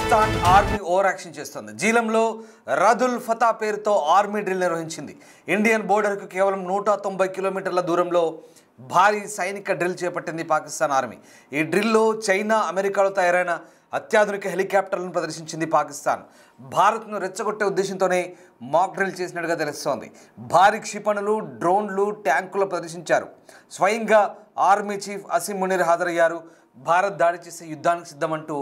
Pakistan army over action చేస్తుంది. జీలంలో రదుల్ ఫతా పేరుతో army drill నిర్వహించింది. ఇండియన్ బోర్డర్కు కేవలం 190 కిలోమీటర్ల దూరంలో భారీ సైనిక డ్రిల్ చేపట్టింది పాకిస్తాన్ ఆర్మీ. ఈ డ్రిల్లో చైనా, అమెరికాలో తయారైన అత్యాధునిక హెలికాప్టర్లను ప్రదర్శించింది పాకిస్తాన్. భారత్ను రెచ్చగొట్టే ఉద్దేశంతోనే మాక్ డ్రిల్ చేసినట్టుగా తెలుస్తోంది. భారీ క్షిపణులు, డ్రోన్లు, ట్యాంకులు ప్రదర్శించారు. స్వయంగా ఆర్మీ చీఫ్ అసీం మునీర్ హాజరయ్యారు. భారత్ దాడి చేసే యుద్ధానికి సిద్ధమంటూ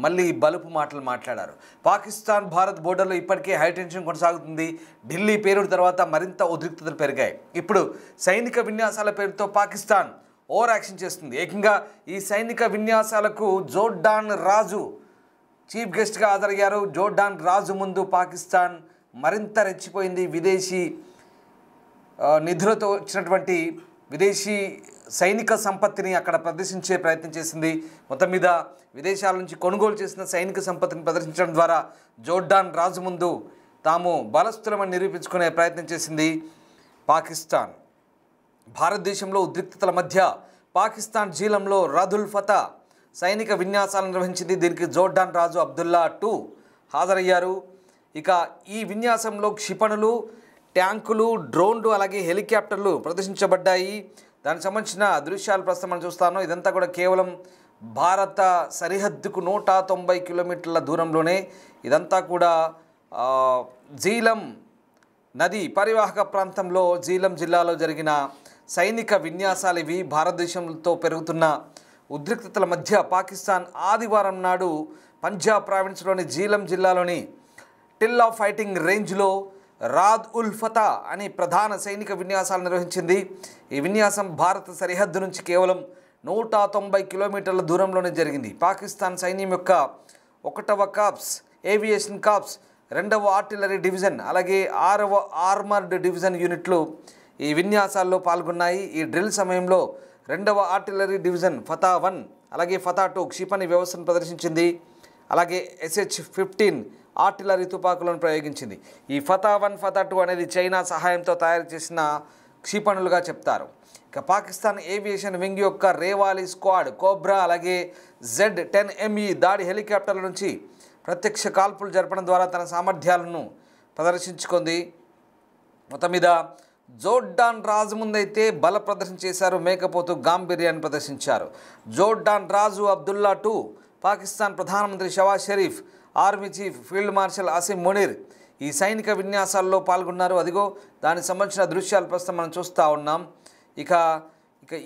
మళ్ళీ బలుపు మాటలు మాట్లాడారు. పాకిస్తాన్ భారత్ బోర్డర్లో ఇప్పటికే హైటెన్షన్ కొనసాగుతుంది. ఢిల్లీ పేలుడు తర్వాత మరింత ఉద్రిక్తతలు పెరిగాయి. ఇప్పుడు సైనిక విన్యాసాల పేరుతో పాకిస్తాన్ ఓవర్ యాక్షన్ చేస్తుంది. ఏకంగా ఈ సైనిక విన్యాసాలకు జోర్డాన్ రాజు చీఫ్ గెస్ట్గా హాజరయ్యారు. జోర్డాన్ రాజు ముందు పాకిస్తాన్ మరింత రెచ్చిపోయింది. విదేశీ నిధులతో వచ్చినటువంటి విదేశీ సైనిక సంపత్తిని అక్కడ ప్రదర్శించే ప్రయత్నం చేసింది. మొత్తం మీద విదేశాల నుంచి కొనుగోలు చేసిన సైనిక సంపత్తిని ప్రదర్శించడం ద్వారా జోర్డాన్ రాజు ముందు తాము బలస్థులమని నిరూపించుకునే ప్రయత్నం చేసింది పాకిస్తాన్. భారతదేశంలో ఉద్రిక్తతల మధ్య పాకిస్తాన్ జీలంలో రదుల్ ఫతా సైనిక విన్యాసాలను నిర్వహించింది. దీనికి జోర్డాన్ రాజు అబ్దుల్లా II హాజరయ్యారు. ఇక ఈ విన్యాసంలో క్షిపణులు, ట్యాంకులు, డ్రోన్లు అలాగే హెలికాప్టర్లు ప్రదర్శించబడ్డాయి. దానికి సంబంధించిన దృశ్యాలు ప్రస్తుతం మనం చూస్తాను. ఇదంతా కూడా కేవలం భారత సరిహద్దుకు 190 కిలోమీటర్ల దూరంలోనే. ఇదంతా కూడా జీలం నది పరివాహక ప్రాంతంలో జీలం జిల్లాలో జరిగిన సైనిక విన్యాసాలు ఇవి. భారతదేశంతో పెరుగుతున్న ఉద్రిక్తతల మధ్య పాకిస్తాన్ ఆదివారం నాడు పంజాబ్ ప్రావిన్స్లోని జీలం జిల్లాలోని టిల్ ఆఫ్ ఫైటింగ్ రేంజ్లో రాద్ ఉల్ ఫతా అని ప్రధాన సైనిక విన్యాసాలు నిర్వహించింది. ఈ విన్యాసం భారత సరిహద్దు నుంచి కేవలం 190 కిలోమీటర్ల దూరంలోనే జరిగింది. పాకిస్తాన్ సైన్యం యొక్క 1వ కార్ప్స్, ఏవియేషన్ కార్ప్స్, 2వ ఆర్టిలరీ డివిజన్ అలాగే 6వ ఆర్మర్డ్ డివిజన్ యూనిట్లు ఈ విన్యాసాల్లో పాల్గొన్నాయి. ఈ డ్రిల్ సమయంలో 2వ ఆర్టిలరీ డివిజన్ ఫతా 1 అలాగే ఫతా 2 క్షిపణి వ్యవస్థను ప్రదర్శించింది. అలాగే SH-15 ఆర్టిలరీ తుపాకులను ప్రయోగించింది. ఈ ఫతా 1, ఫతా 2 అనేది చైనా సహాయంతో తయారు చేసిన క్షిపణులుగా చెప్తారు. ఇక పాకిస్తాన్ ఏవియేషన్ వింగ్ యొక్క రేవాలి స్క్వాడ్, కోబ్రా అలాగే Z-10ME దాడి హెలికాప్టర్ల నుంచి ప్రత్యక్ష కాల్పులు జరపడం ద్వారా తన సామర్థ్యాలను ప్రదర్శించుకుంది. మొత్తం మీద జోర్డాన్ రాజు ముందైతే బల ప్రదర్శన చేశారు, మేకపోతు గాంభీర్యాన్ని ప్రదర్శించారు. జోర్డాన్ రాజు అబ్దుల్లా II, పాకిస్తాన్ ప్రధానమంత్రి షవాజ్ Sharif, army chief field marshal Asim Munir ఈ సైనిక విన్యాసాల్లో పాల్గొన్నారు. అదిగో దానికి సంబంధించిన దృశ్యాలు ప్రస్తుతం మనం చూస్తూ ఉన్నాం. ఇక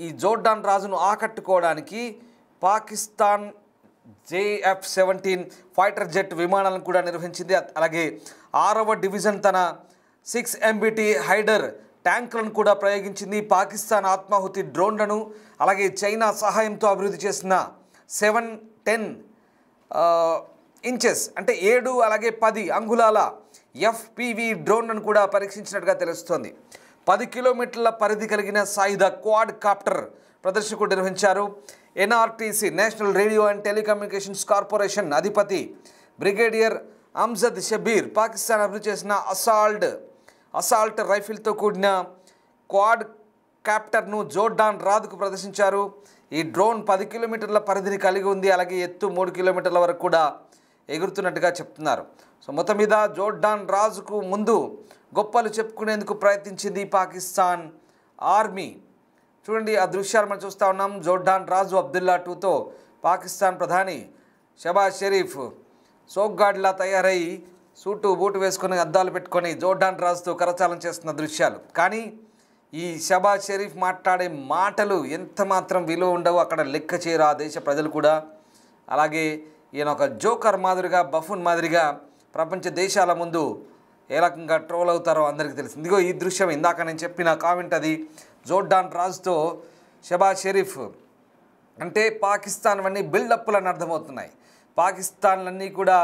ఈ జోర్డాన్ రాజును ఆకట్టుకోవడానికి పాకిస్తాన్ JF-17 ఫైటర్ జెట్ విమానాలను కూడా నిర్వహించింది. అలాగే 6వ డివిజన్ తన 6 MBT హైడర్ ట్యాంకులను కూడా ప్రయోగించింది. పాకిస్తాన్ ఆత్మాహుతి డ్రోన్లను అలాగే చైనా సహాయంతో అభివృద్ధి చేసిన 7-10 ఇంచెస్ అంటే 7 అలాగే 10 అంగుళాల FPV డ్రోన్లను కూడా పరీక్షించినట్టుగా తెలుస్తోంది. 10 కిలోమీటర్ల పరిధి కలిగిన సాయుధ క్వాడ్ కాప్టర్ ప్రదర్శన నిర్వహించారు. NRTC national radio and telecommunications corporation అధిపతి బ్రిగేడియర్ అమ్జద్ షబీర్ పాకిస్తాన్ అభివృద్ధి చేసిన అసాల్ట్ రైఫిల్తో కూడిన క్వాడ్ కాప్టర్ను జోర్డాన్ రాజుకు ప్రదర్శించారు. ఈ డ్రోన్ 10 కిలోమీటర్ల పరిధిని కలిగి ఉంది. అలాగే ఎత్తు 3 కిలోమీటర్ల వరకు కూడా ఎగురుతున్నట్టుగా చెప్తున్నారు. సో మొత్తం మీద జోర్డాన్ రాజుకు ముందు గొప్పలు చెప్పుకునేందుకు ప్రయత్నించింది పాకిస్తాన్ ఆర్మీ. చూడండి ఆ దృశ్యాలు మనం చూస్తూ ఉన్నాం. జోర్డాన్ రాజు అబ్దుల్లా IIతో పాకిస్తాన్ ప్రధాని షబాజ్ షరీఫ్ సోగ్గాడ్లా తయారై సూటు బూటు వేసుకొని అద్దాలు పెట్టుకొని జోర్డాన్ రాజుతో కరచాలన చేస్తున్న దృశ్యాలు. కానీ ఈ షబాజ్ షరీఫ్ మాట్లాడే మాటలు ఎంత మాత్రం విలువ ఉండవు, అక్కడ లెక్క చేయరు ఆ దేశ ప్రజలు కూడా. అలాగే ఈయన ఒక జోకర్ మాదిరిగా, బఫూన్ మాదిరిగా ప్రపంచ దేశాల ముందు ఏ రకంగా ట్రోల్ అవుతారో అందరికీ తెలిసింది. ఇదిగో ఈ దృశ్యం ఇందాక నేను చెప్పిన కామెంట్ అది. జోర్డాన్ రాజుతో షబాజ్ షరీఫ్ అంటే పాకిస్తాన్ అన్నీ బిల్డప్లని అర్థమవుతున్నాయి. పాకిస్తాన్లన్నీ కూడా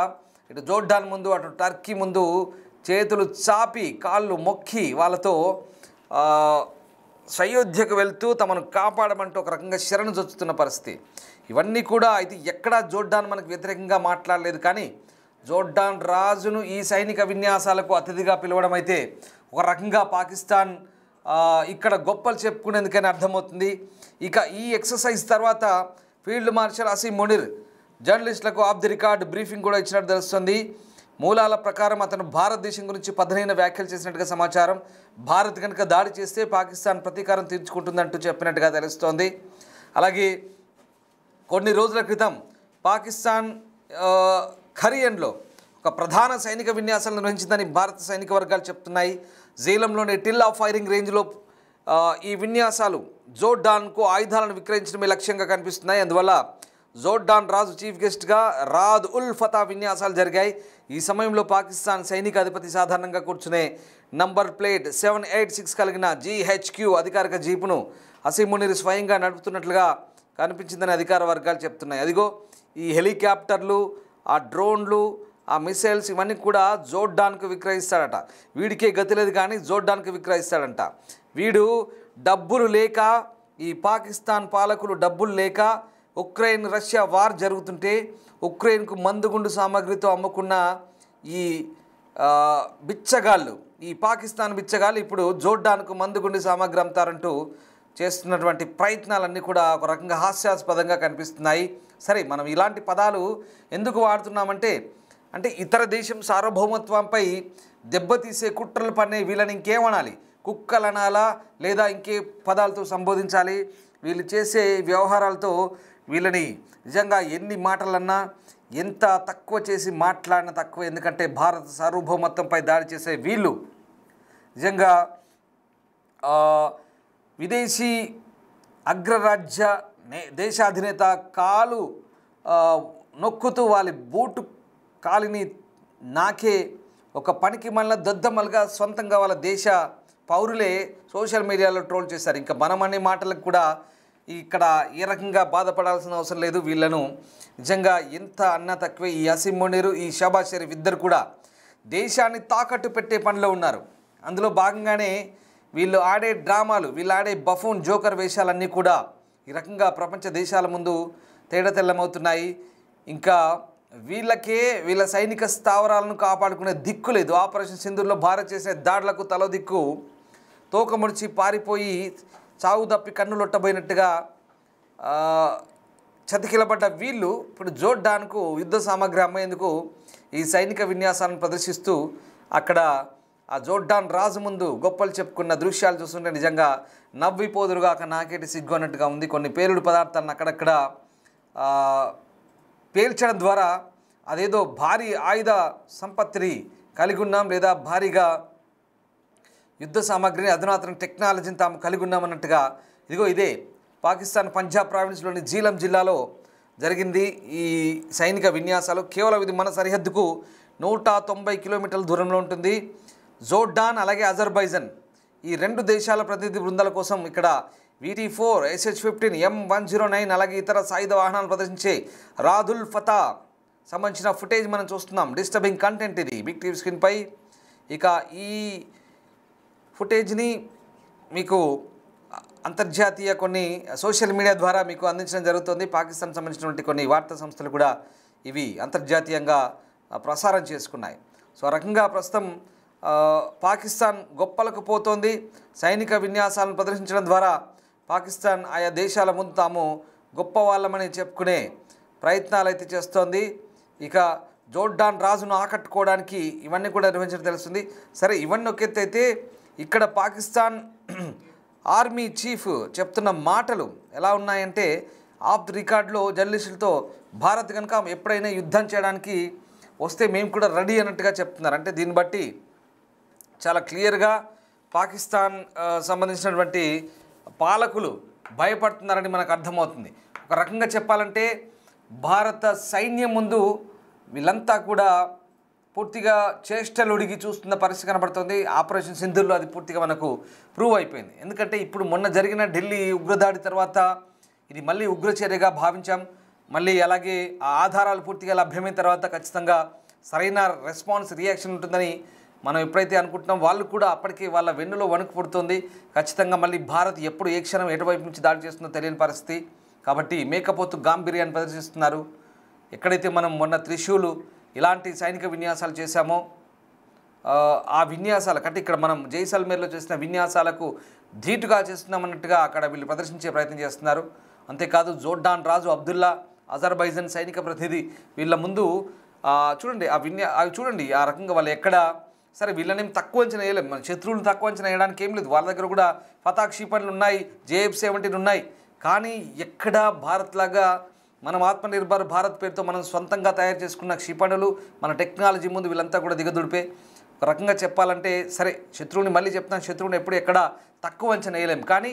ఇటు జోర్డాన్ ముందు అటు టర్కీ ముందు చేతులు చాపి కాళ్ళు మొక్కి వాళ్ళతో సయోధ్యకు వెళ్తూ తమను కాపాడమంటూ ఒక రకంగా శరణు జొచ్చుతున్న పరిస్థితి. ఇవన్నీ కూడా అయితే ఎక్కడా జోర్డాన్ మనకు వ్యతిరేకంగా మాట్లాడలేదు. కానీ జోర్డాన్ రాజును ఈ సైనిక విన్యాసాలకు అతిథిగా పిలవడం అయితే ఒక రకంగా పాకిస్తాన్ ఇక్కడ గొప్పలు చెప్పుకునేందుకని అర్థమవుతుంది. ఇక ఈ ఎక్సర్సైజ్ తర్వాత ఫీల్డ్ మార్షల్ అసీం మునీర్ జర్నలిస్టులకు ఆఫ్ ది రికార్డ్ బ్రీఫింగ్ కూడా ఇచ్చినట్టు తెలుస్తుంది. మూలాల ప్రకారం అతను భారతదేశం గురించి పదునైన వ్యాఖ్యలు చేసినట్టుగా సమాచారం. భారత్ కనుక దాడి చేస్తే పాకిస్తాన్ ప్రతీకారం తీర్చుకుంటుందంటూ చెప్పినట్టుగా తెలుస్తోంది. అలాగే కొన్ని రోజుల క్రితం పాకిస్తాన్ ఖరియన్లో ఒక ప్రధాన సైనిక విన్యాసాలు నిర్వహించిందని భారత సైనిక వర్గాలు చెప్తున్నాయి. జేలంలోని టిల్ ఆఫ్ ఫైరింగ్ రేంజ్లో ఈ విన్యాసాలు జోర్డాన్కు ఆయుధాలను విక్రయించడమే లక్ష్యంగా కనిపిస్తున్నాయి. అందువల్ల జోర్డాన్ రాజు చీఫ్ గెస్ట్గా రాద్ ఉల్ ఫతా విన్యాసాలు జరిగాయి. ఈ సమయంలో పాకిస్తాన్ సైనిక అధిపతి సాధారణంగా కూర్చునే నంబర్ ప్లేట్ 786 కలిగిన GHQ అధికారిక జీపును అసీం మునీర్ స్వయంగా నడుపుతున్నట్లుగా కనిపించిందని అధికార వర్గాలు చెప్తున్నాయి. అదిగో ఈ హెలికాప్టర్లు, ఆ డ్రోన్లు, ఆ మిసైల్స్ ఇవన్నీ కూడా జోర్డాన్కు విక్రయిస్తాడట. వీడికే గతి లేదు కానీ జోర్డాన్కు విక్రయిస్తాడంట. వీడు డబ్బులు లేక, ఈ పాకిస్తాన్ పాలకులు డబ్బులు లేక ఉక్రెయిన్ రష్యా వార్ జరుగుతుంటే ఉక్రెయిన్కు మందుగుండు సామాగ్రితో అమ్ముకున్న ఈ బిచ్చగాళ్ళు, ఈ పాకిస్తాన్ బిచ్చగాళ్ళు ఇప్పుడు జోర్డాన్కు మందుగుండు సామాగ్రి అమ్ముతారంటూ చేస్తున్నటువంటి ప్రయత్నాలన్నీ కూడా ఒక రకంగా హాస్యాస్పదంగా కనిపిస్తున్నాయి. సరే, మనం ఇలాంటి పదాలు ఎందుకు వాడుతున్నామంటే ఇతర దేశం సార్వభౌమత్వంపై దెబ్బతీసే కుట్రలు పన్నే వీళ్ళని ఇంకేమనాలి? కుక్కలు అనాలా లేదా ఇంకే పదాలతో సంబోధించాలి? వీళ్ళు చేసే వ్యవహారాలతో వీళ్ళని నిజంగా ఎన్ని మాటలన్నా, ఎంత తక్కువ చేసి మాట్లాడిన తక్కువ. ఎందుకంటే భారత సార్వభౌమత్వంపై దాడి చేసే వీళ్ళు నిజంగా విదేశీ అగ్రరాజ్య దేశాధినేత కాలు నొక్కుతూ వాళ్ళ బూటు కాలిని నాకే ఒక పనికి మళ్ళీ దద్దమ్మలుగా సొంతంగా వాళ్ళ దేశ పౌరులే సోషల్ మీడియాలో ట్రోల్ చేశారు. ఇంకా మనం అనే మాటలకు కూడా ఇక్కడ ఏ రకంగా బాధపడాల్సిన అవసరం లేదు. వీళ్ళను నిజంగా ఎంత అన్నా తక్కువే. ఈ అసీం మునీర్, ఈ షహబాజ్ షరీఫ్ ఇద్దరు కూడా దేశాన్ని తాకట్టు పెట్టే పనిలో ఉన్నారు. అందులో భాగంగానే వీళ్ళు ఆడే డ్రామాలు, వీళ్ళు ఆడే బఫూన్ జోకర్ వేషాలన్నీ కూడా ఈ రకంగా ప్రపంచ దేశాల ముందు తేడతెల్లమవుతున్నాయి. ఇంకా వీళ్ళకే వీళ్ళ సైనిక స్థావరాలను కాపాడుకునే దిక్కు లేదు. ఆపరేషన్ సింధూర్లో భారత్ చేసిన దాడులకు తలో దిక్కు తోక ముడిచి పారిపోయి చావు తప్పి కన్నులొట్టబోయినట్టుగా చతికిలబడ్డ వీళ్ళు ఇప్పుడు జోర్డాన్కు యుద్ధ సామాగ్రి అమ్మేందుకు ఈ సైనిక విన్యాసాలను ప్రదర్శిస్తూ అక్కడ ఆ జోర్డాన్ రాజు ముందు గొప్పలు చెప్పుకున్న దృశ్యాలు చూస్తుంటే నిజంగా నవ్విపోదురుగా నాకేటి సిగ్గు అన్నట్టుగా ఉంది. కొన్ని పేలుడు పదార్థాలను అక్కడక్కడ పేల్చడం ద్వారా అదేదో భారీ ఆయుధ సంపత్తిని కలిగి ఉన్నాం, లేదా భారీగా యుద్ధ సామాగ్రిని, అధునాతన టెక్నాలజీని తాము కలిగి ఉన్నామన్నట్టుగా. ఇదే పాకిస్తాన్ పంజాబ్ ప్రావిన్స్లోని జీలం జిల్లాలో జరిగింది ఈ సైనిక విన్యాసాలు. కేవలం ఇది మన సరిహద్దుకు 190 కిలోమీటర్ల దూరంలో ఉంటుంది. జోర్డాన్ అలాగే అజర్బైజాన్ ఈ రెండు దేశాల ప్రతినిధి బృందాల కోసం ఇక్కడ VT4, SH-15, M109 అలాగే ఇతర సాయుధ వాహనాలు ప్రదర్శించే రాదుల్ ఫతా సంబంధించిన ఫుటేజ్ మనం చూస్తున్నాం. డిస్టర్బింగ్ కంటెంట్ ఇది బిగ్ టీవీ స్క్రీన్పై. ఇక ఈ ఫుటేజ్ని మీకు అంతర్జాతీయ కొన్ని సోషల్ మీడియా ద్వారా మీకు అందించడం జరుగుతుంది. పాకిస్తాన్ సంబంధించినటువంటి కొన్ని వార్తా సంస్థలు కూడా ఇవి అంతర్జాతీయంగా ప్రసారం చేసుకున్నాయి. సో ఆ రకంగా ప్రస్తుతం పాకిస్తాన్ గొప్పలకు పోతోంది. సైనిక విన్యాసాలను ప్రదర్శించడం ద్వారా పాకిస్తాన్ ఆయా దేశాల ముందు తాము గొప్ప వాళ్ళమని చెప్పుకునే ప్రయత్నాలు అయితే చేస్తోంది. ఇక జోర్డాన్ రాజును ఆకట్టుకోవడానికి ఇవన్నీ కూడా నిర్వహించడం తెలుస్తుంది. సరే, ఇవన్నీ ఒక ఎత్తు అయితే ఇక్కడ పాకిస్తాన్ ఆర్మీ చీఫ్ చెప్తున్న మాటలు ఎలా ఉన్నాయంటే ఆఫ్ ది రికార్డులో జర్నలిస్టులతో భారత్ కనుక ఎప్పుడైనా యుద్ధం చేయడానికి వస్తే మేము కూడా రెడీ అన్నట్టుగా చెప్తున్నారు. అంటే దీన్ని బట్టి చాలా క్లియర్గా పాకిస్తాన్ సంబంధించినటువంటి పాలకులు భయపడుతున్నారని మనకు అర్థమవుతుంది. ఒక రకంగా చెప్పాలంటే భారత సైన్యం ముందు వీళ్ళంతా కూడా పూర్తిగా చేష్టలు ఉడిగి చూస్తున్న పరిస్థితి కనబడుతుంది. ఆపరేషన్ సింధూర్లో అది పూర్తిగా మనకు ప్రూవ్ అయిపోయింది. ఎందుకంటే ఇప్పుడు మొన్న జరిగిన ఢిల్లీ ఉగ్రదాడి తర్వాత ఇది మళ్ళీ ఉగ్రచర్యగా భావించాం. మళ్ళీ అలాగే ఆ ఆధారాలు పూర్తిగా లభ్యమైన తర్వాత ఖచ్చితంగా సరైన రెస్పాన్స్, రియాక్షన్ ఉంటుందని మనం ఎప్పుడైతే అనుకుంటున్నాం, వాళ్ళు కూడా అప్పటికే వాళ్ళ వెన్నులో వణుకు పుడుతుంది. ఖచ్చితంగా మళ్ళీ భారత్ ఎప్పుడు ఏ క్షణం ఎటువైపు నుంచి దాడి చేస్తుందో తెలియని పరిస్థితి. కాబట్టి మేకపోతు గాంభీర్యాన్ని ప్రదర్శిస్తున్నారు. ఎక్కడైతే మనం మొన్న త్రిశూలు ఇలాంటి సైనిక విన్యాసాలు చేశామో ఆ విన్యాసాల కంటే ఇక్కడ మనం జైసల్మేర్లో చేసిన విన్యాసాలకు ధీటుగా చేస్తున్నామన్నట్టుగా అక్కడ వీళ్ళు ప్రదర్శించే ప్రయత్నం చేస్తున్నారు. అంతేకాదు జోర్డాన్ రాజు అబ్దుల్లా అజర్బైజాన్ సైనిక ప్రతినిధి వీళ్ళ ముందు చూడండి అవి చూడండి ఆ రకంగా వాళ్ళు ఎక్కడ సరే వీళ్ళనేం తక్కువ అంచనా వేయలేము, మన శత్రువులను తక్కువ అంచనా వేయడానికి ఏం లేదు. వాళ్ళ దగ్గర కూడా ఫతాక్ క్షిపణులు ఉన్నాయి, JF-17 ఉన్నాయి. కానీ ఎక్కడ భారత్ లాగా మనం ఆత్మనిర్భర్ భారత్ పేరుతో మనం సొంతంగా తయారు చేసుకున్న క్షిపణులు మన టెక్నాలజీ ముందు వీళ్ళంతా కూడా దిగదుడిపే. ఒక రకంగా చెప్పాలంటే సరే శత్రువుని మళ్ళీ చెప్తాను, శత్రువుని ఎప్పుడు ఎక్కడ తక్కువ అంచనా వేయలేము. కానీ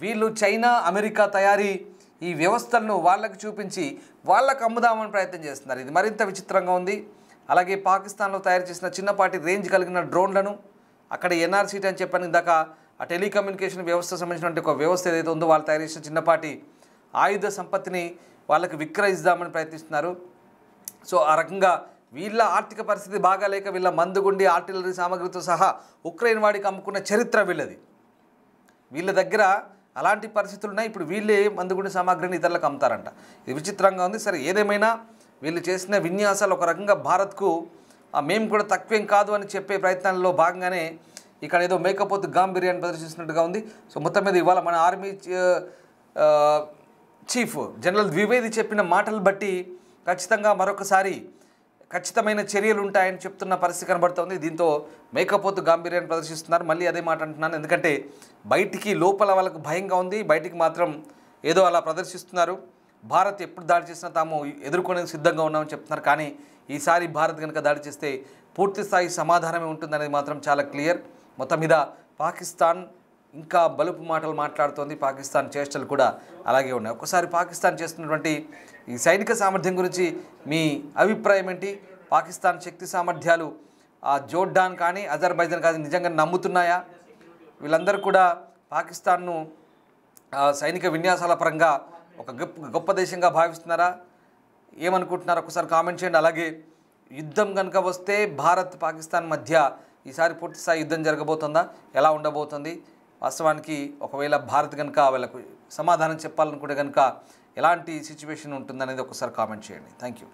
వీళ్ళు చైనా అమెరికా తయారీ ఈ వ్యవస్థలను వాళ్ళకి చూపించి వాళ్ళకు అమ్ముదామని ప్రయత్నం చేస్తున్నారు. ఇది మరింత విచిత్రంగా ఉంది. అలాగే పాకిస్తాన్లో తయారు చేసిన చిన్నపాటి రేంజ్ కలిగిన డ్రోన్లను అక్కడ NRCT అని చెప్పాను ఇందాక, ఆ టెలికమ్యూనికేషన్ వ్యవస్థ సంబంధించినటువంటి ఒక వ్యవస్థ ఏదైతే ఉందో వాళ్ళు తయారు చేసిన చిన్నపాటి ఆయుధ సంపత్తిని వాళ్ళకి విక్రయిద్దామని ప్రయత్నిస్తున్నారు. సో ఆ రకంగా వీళ్ళ ఆర్థిక పరిస్థితి బాగాలేక వీళ్ళ మందుగుండి ఆర్టిలరీ సామగ్రితో సహా ఉక్రెయిన్ వాడికి అమ్ముకున్న చరిత్ర వీళ్ళది. వీళ్ళ దగ్గర అలాంటి పరిస్థితులు ఉన్నాయి. ఇప్పుడు వీళ్ళే మందుగుండి సామాగ్రిని ఇతరులకు అమ్ముతారంట. ఇది విచిత్రంగా ఉంది. సరే ఏదేమైనా వీళ్ళు చేసిన విన్యాసాలు ఒక రకంగా భారత్కు మేము కూడా తక్కువేం కాదు అని చెప్పే ప్రయత్నాల్లో భాగంగానే ఇక్కడ ఏదో మేకపోతు గాంభీర్యాన్ని ప్రదర్శిస్తున్నట్టుగా ఉంది. సో మొత్తం మీద ఇవాళ మన ఆర్మీ చీఫ్ జనరల్ ద్వివేది చెప్పిన మాటలు బట్టి ఖచ్చితంగా మరొకసారి ఖచ్చితమైన చర్యలు ఉంటాయని చెప్తున్న పరిస్థితి కనబడుతోంది. దీంతో మేకపోతు గాంభీర్యాన్ని ప్రదర్శిస్తున్నారు. మళ్ళీ అదే మాట అంటున్నాను, ఎందుకంటే బయటికి లోపల వాళ్ళకు భయంగా ఉంది, బయటికి మాత్రం ఏదో అలా ప్రదర్శిస్తున్నారు. భారత్ ఎప్పుడు దాడి చేసినా తాము ఎదుర్కొనేందుకు సిద్ధంగా ఉన్నామని చెప్తున్నారు. కానీ ఈసారి భారత్ కనుక దాడి చేస్తే పూర్తి స్థాయి సమాధానమే ఉంటుందనేది మాత్రం చాలా క్లియర్. మొత్తం మీద పాకిస్తాన్ ఇంకా బలుపు మాటలు మాట్లాడుతోంది. పాకిస్తాన్ చేష్టలు కూడా అలాగే ఉన్నాయి. ఒకసారి పాకిస్తాన్ చేస్తున్నటువంటి ఈ సైనిక సామర్థ్యం గురించి మీ అభిప్రాయం ఏంటి? పాకిస్తాన్ శక్తి సామర్థ్యాలు జోర్డాన్ కానీ అజర్బైజాన్ కానీ నిజంగా నమ్ముతున్నాయా? వీళ్ళందరూ కూడా పాకిస్తాన్ను సైనిక విన్యాసాల పరంగా ఒక గొప్ప దేశంగా భావిస్తున్నారా? ఏమనుకుంటున్నారు? ఒకసారి కామెంట్ చేయండి. అలాగే యుద్ధం కనుక వస్తే భారత్ పాకిస్తాన్ మధ్య ఈసారి పూర్తిస్థాయి యుద్ధం జరగబోతుందా? ఎలా ఉండబోతుంది? వాస్తవానికి ఒకవేళ భారత్ కనుక వాళ్ళకు సమాధానం చెప్పాలనుకుంటే కనుక ఎలాంటి సిచ్యువేషన్ ఉంటుందనేది ఒకసారి కామెంట్ చేయండి. Thank you.